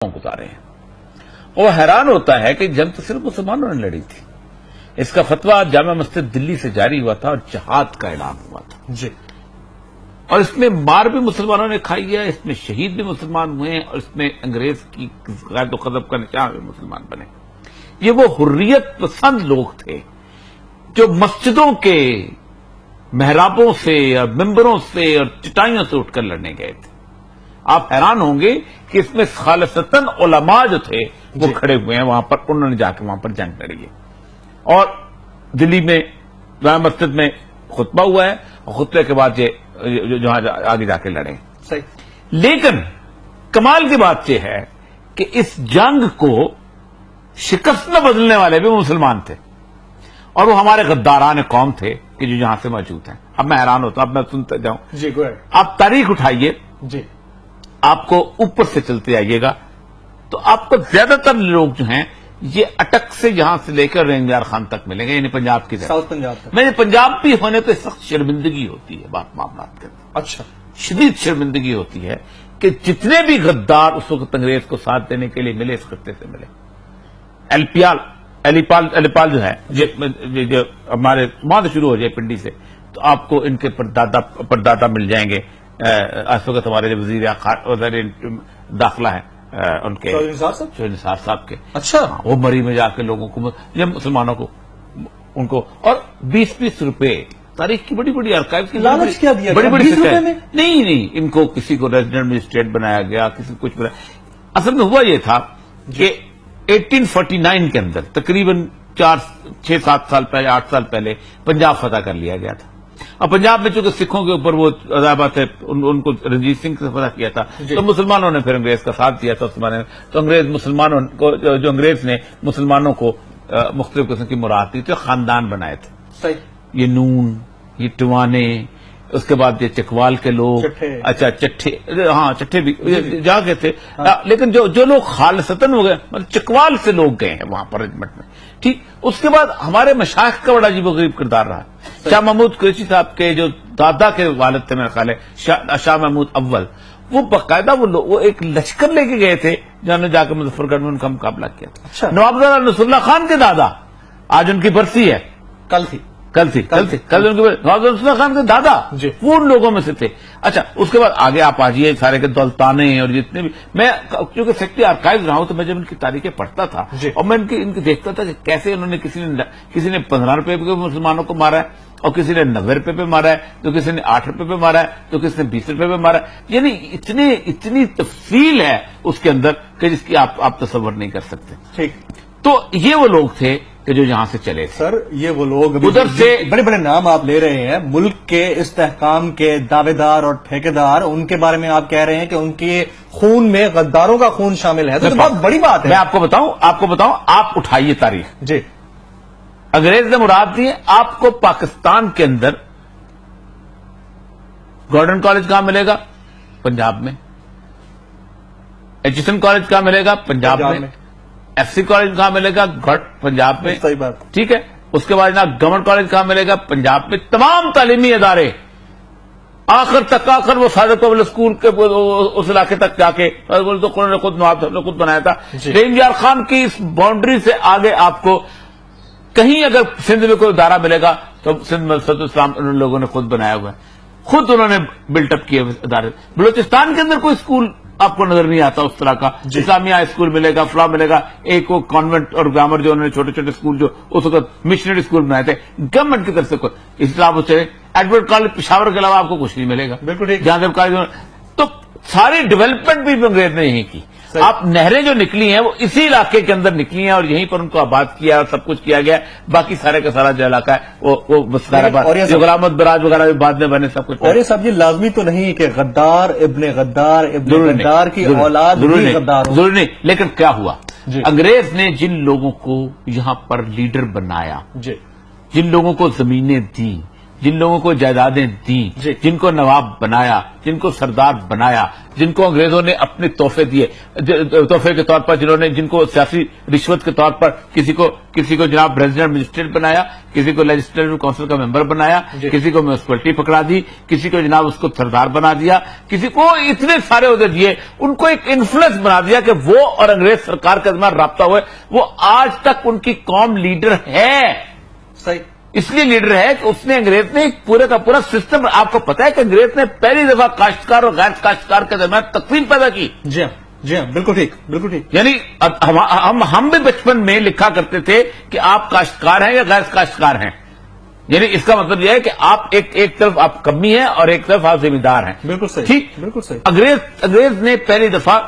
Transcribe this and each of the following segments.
گزارے ہیں. وہ حیران ہوتا ہے کہ جنگ تو صرف مسلمانوں نے لڑی تھی. اس کا فتویٰ جامع مسجد دلی سے جاری ہوا تھا اور جہاد کا اعلان ہوا تھا جی. اور اس میں مار بھی مسلمانوں نے کھائی ہے، اس میں شہید بھی مسلمان ہوئے ہیں، اور اس میں انگریز کی قید و غضب کا نشان بھی مسلمان بنے. یہ وہ حریت پسند لوگ تھے جو مسجدوں کے محرابوں سے اور ممبروں سے اور چٹائیوں سے اٹھ کر لڑنے گئے تھے. آپ حیران ہوں گے کہ اس میں خالصتاً علماء جو تھے وہ کھڑے ہوئے ہیں وہاں پر، انہوں نے جا کے وہاں پر جنگ لڑی ہے. اور دلی میں جامع مسجد میں خطبہ ہوا ہے اور خطبے کے بعد یہ جہاں آگے جا کے لڑے. صحیح. لیکن کمال کی بات یہ ہے کہ اس جنگ کو شکست میں بدلنے والے بھی مسلمان تھے اور وہ ہمارے غداران قوم تھے کہ جو یہاں سے موجود ہیں. اب میں حیران ہوتا ہوں، اب میں سنتا جاؤں. جی گو اہیڈ. آپ تاریخ اٹھائیے، جی. آپ کو اوپر سے چلتے آئیے گا تو آپ کو زیادہ تر لوگ جو ہیں یہ اٹک سے یہاں سے لے کر رینگ یار خان تک ملیں گے، یعنی پنجاب کی طرف. ساؤتھ پنجاب تک. میں پنجاب بھی ہونے پہ سخت شرمندگی ہوتی ہے بات معاملات کے اندر. اچھا. شدید شرمندگی ہوتی ہے کہ جتنے بھی غدار اس وقت انگریز کو ساتھ دینے کے لیے ملے اس خطے سے ملے. علی پال جو ہے جو ہمارے وہاں سے شروع ہو جائے پنڈی سے، تو آپ کو ان کے پردادا مل جائیں گے. اس وقت ہمارے وزیر داخلہ ہیں ان کے چودھری نثار صاحب کے. اچھا. وہ مری میں جا کے لوگوں کو، یہ مسلمانوں کو ان کو، اور 20-20 روپے تاریخ کی بڑی بڑی آرکائیوز کی لالچ کیا دیا بڑی بڑی 20 روپے میں؟ نہیں، ان کو کسی کو ریزیڈنٹ مجسٹریٹ بنایا گیا، کسی کو کچھ بنایا. اصل میں ہوا یہ تھا کہ 1849 کے اندر تقریباً 6-7 سال پہلے، 8 سال پہلے پنجاب فتح کر لیا گیا تھا. اور پنجاب میں چونکہ سکھوں کے اوپر وہ عذابات ہے، ان کو رنجیت سنگھ سے فتح کیا تھا، تو مسلمانوں نے پھر انگریز کا ساتھ دیا تھا اس زمانے میں. تو مسلمانوں کو جو انگریز نے مسلمانوں کو مختلف قسم کی مراد دی تو خاندان بنائے تھے. صحیح. یہ نون، یہ ٹوانے، اس کے بعد یہ چکوال کے لوگ. اچھا چٹھے، ہاں چٹھے بھی جا گئے تھے. لیکن جو لوگ خالصتاً ہو گئے، مطلب چکوال سے لوگ گئے ہیں وہاں پر ریجمنٹ میں. ٹھیک. اس کے بعد ہمارے مشائخ کا بڑا عجیب و غریب کردار رہا. شاہ محمود قریشی صاحب کے جو دادا کے والد تھے میرا خیال ہے شاہ محمود اول، وہ باقاعدہ وہ ایک لشکر لے کے گئے تھے جہاں نے جا کے مظفر گڑھ میں ان کا مقابلہ کیا تھا. نواب نصر اللہ خان کے دادا، آج ان کی برسی ہے، کل تھی ان کی نواب نصر اللہ خان کے دادا وہ ان لوگوں میں سے تھے. اچھا اس کے بعد آگے آپ آجیے سارے کے دولتانے اور جتنے بھی، میں چونکہ سیکٹری آرکائیوز رہا ہوں تو میں جب ان کی تاریخیں پڑھتا تھا اور میں ان کی دیکھتا تھا کہ کیسے انہوں نے کسی نے 15 روپے پہ مسلمانوں کو مارا ہے اور کسی نے 90 روپے پہ مارا ہے، تو کسی نے 8 روپے پہ مارا ہے، تو کسی نے 20 روپے پہ مارا ہے. یعنی اتنی تفصیل ہے اس کے اندر کہ جس کی آپ تصور نہیں کر سکتے. ٹھیک. تو یہ وہ لوگ تھے کہ جو یہاں سے چلے تھے. سر یہ وہ لوگ ادھر سے بڑے بڑے نام آپ لے رہے ہیں، ملک کے استحکام کے دعوے دار اور ٹھیکیدار، ان کے بارے میں آپ کہہ رہے ہیں کہ ان کے خون میں غداروں کا خون شامل ہے، تو بہت بڑی بات ہے. میں آپ کو بتاؤں آپ اٹھائیے تاریخ. جی. انگریز نے مراد دی ہے آپ کو پاکستان کے اندر گورڈن کالج کہاں ملے گا؟ پنجاب میں. ایچسن کالج کہاں ملے گا؟ پنجاب میں. ایف سی کالج کہاں ملے گا؟ پنجاب میں. صحیح بات. ٹھیک ہے. اس کے بعد جناب گورنمنٹ کالج کہاں ملے گا؟ پنجاب میں. تمام تعلیمی ادارے آخر وہ صادق پبلک اسکول کے اس علاقے تک جا کے تو نے خود نواب صاحب نے خود بنایا تھا. ریم یار خان کی اس باؤنڈری سے آگے آپ کو کہیں اگر سندھ میں کوئی ادارہ ملے گا تو سندھ میں صدر اسلام ان لوگوں نے خود بنایا ہوا ہے، خود انہوں نے بلٹ اپ کیے ادارے. بلوچستان کے اندر کوئی اسکول آپ کو نظر نہیں آتا اس طرح کا. اسلامیہ اسکول ملے گا، فلاں ملے گا. ایک وہ کانوینٹ اور گرامر جو انہوں نے چھوٹے چھوٹے اسکول جو اس وقت مشنری اسکول بنائے تھے گورنمنٹ کی طرف سے، کوئی اسلام سے ایڈورڈ کالج پشاور کے علاوہ آپ کو کچھ نہیں ملے گا. بالکل ٹھیک. جہاں جب کالج تو ساری ڈیولپمنٹ بھی انگریز نے یہیں کی. آپ نہریں جو نکلی ہیں وہ اسی علاقے کے اندر نکلی ہیں اور یہیں پر ان کو آباد کیا اور سب کچھ کیا گیا. باقی سارے کا سارا جو علاقہ ہے وہ غلام احمد براج وغیرہ بھی بعد میں بنے سب کچھ. اور یہ سب یہ لازمی تو نہیں کہ غدار ابن غدار کی اولاد ضروری نہیں. لیکن کیا ہوا؟ انگریز نے جن لوگوں کو یہاں پر لیڈر بنایا، جن لوگوں کو زمینیں دی، جن لوگوں کو جائیدادیں دیں، جی۔ جن کو نواب بنایا، جن کو سردار بنایا، جن کو انگریزوں نے اپنے تحفے دیے، تحفے کے طور پر جن کو سیاسی رشوت کے طور پر کسی کو جناب ریزیڈنٹ مجسٹریٹ بنایا، کسی کو لیجسلیٹو کونسل کا ممبر بنایا، جی۔ کسی کو میونسپلٹی پکڑا دی، کسی کو جناب اس کو سردار بنا دیا، کسی کو اتنے سارے عہدے دیے، ان کو ایک انفلوئنس بنا دیا کہ وہ اور انگریز سرکار کے درمیان رابطہ ہوئے. وہ آج تک ان کی قوم لیڈر ہے. صحیح. اس لیے لیڈر ہے کہ اس نے انگریز نے ایک پورے کا پورا سسٹم، آپ کو پتا ہے کہ انگریز نے پہلی دفعہ کاشتکار اور غیر کاشتکار کے درمیان تقسیم پیدا کی. جی ہاں، جی ہاں، بالکل ٹھیک، بالکل ٹھیک. یعنی ہم بھی بچپن میں لکھا کرتے تھے کہ آپ کاشتکار ہیں یا غیر کاشتکار ہیں. یعنی اس کا مطلب یہ ہے کہ آپ ایک طرف آپ کمی ہیں اور ایک طرف آپ ذمہ دار ہیں. بالکل صحیح، ٹھیک. بالکل صحیح. انگریز نے پہلی دفعہ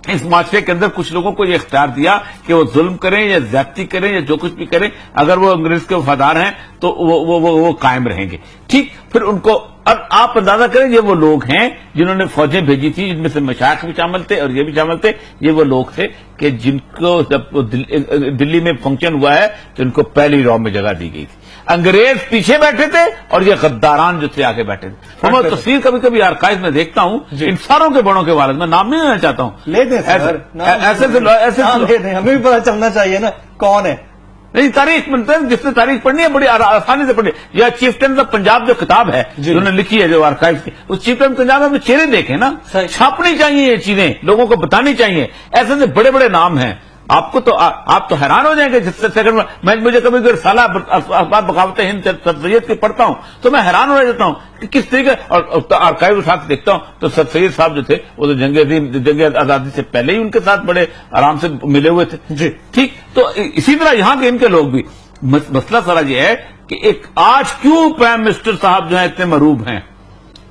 اس معاشرے کے اندر کچھ لوگوں کو یہ اختیار دیا کہ وہ ظلم کریں یا زیادتی کریں یا جو کچھ بھی کریں، اگر وہ انگریز کے وفادار ہیں تو وہ قائم رہیں گے. ٹھیک. پھر ان کو، اور آپ اندازہ کریں یہ وہ لوگ ہیں جنہوں نے فوجیں بھیجی تھی، جن میں سے مشائخ بھی شامل تھے اور یہ بھی شامل تھے. یہ وہ لوگ تھے کہ جن کو جب دلی میں فنکشن ہوا ہے تو ان کو پہلی رو میں جگہ دی گئی تھی. انگریز پیچھے بیٹھے تھے اور یہ غداران جو تھے آگے بیٹھے تھے. میں تصویر کبھی کبھی آرکائیو میں دیکھتا ہوں ان ساروں کے بڑوں کے بارے میں نام نہیں لینا چاہتا ہوں. لے دیں ایسے ہمیں بھی پتا چلنا چاہیے نا کون ہے. نہیں، تاریخ بنتے ہیں، جس نے تاریخ پڑھنی ہے بڑی آسانی سے پڑھنی. یا چیفٹنز آف پنجاب جو کتاب ہے انہوں نے لکھی ہے جو آرکائیو کی، اس چیفٹن پنجاب میں چہرے دیکھیں نا، چھاپنی چاہیے یہ چیزیں، لوگوں کو بتانی چاہیے. ایسے بڑے بڑے نام ہیں. آپ تو حیران ہو جائیں گے. جس سے سیکنڈ میں مجھے کبھی رسالہ اخبار بغاوت ہند سر سید کی پڑھتا ہوں تو میں حیران ہو جاتا ہوں کہ کس طریقے، اور آرکائیو اٹھا کے دیکھتا ہوں تو سر سید صاحب جو تھے وہ تو جنگ آزادی سے پہلے ہی ان کے ساتھ بڑے آرام سے ملے ہوئے تھے. جی ٹھیک. تو اسی طرح یہاں کے ان کے لوگ بھی. مسئلہ سارا یہ ہے کہ ایک آج کیوں پرائم منسٹر صاحب جو ہیں اتنے مروب ہیں؟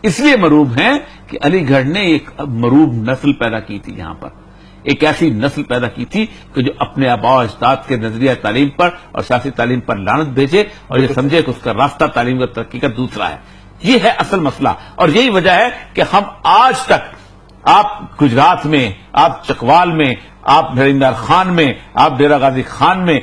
اس لیے مروب ہیں کہ علی گڑھ نے ایک مروب نسل پیدا کی تھی. یہاں پر ایک ایسی نسل پیدا کی تھی کہ جو اپنے آباء و اجداد کے نظریہ تعلیم پر اور سیاسی تعلیم پر لعنت بھیجے اور یہ سمجھے کہ اس کا راستہ تعلیم کا ترقی کا دوسرا ہے. یہ ہے اصل مسئلہ. اور یہی وجہ ہے کہ ہم آج تک، آپ گجرات میں، آپ چکوال میں، آپ نریندر خان میں، آپ ڈیرا غازی خان میں،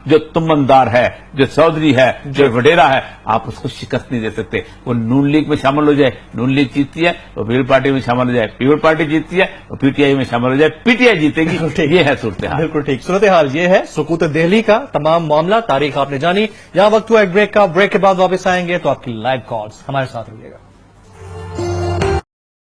جو تمندار ہے، جو چودھری ہے، جو وڈیرا ہے، آپ اس کو شکست نہیں دے سکتے. وہ نون لیگ میں شامل ہو جائے، نون لیگ جیتتی ہے. وہ پیپل پارٹی میں شامل ہو جائے، پیپل پارٹی جیتتی ہے. وہ پی ٹی آئی میں شامل ہو جائے، پی ٹی آئی جیتے گی. یہ ہے صورتحال. بالکل ٹھیک. صورتحال یہ ہے سقوط دہلی کا تمام معاملہ. تاریخ آپ نے جانی. یہاں وقت ہوا ایک بریک کا. بریک کے بعد واپس آئیں گے تو آپ کی لائیو کالز. ہمارے ساتھ رہیے گا.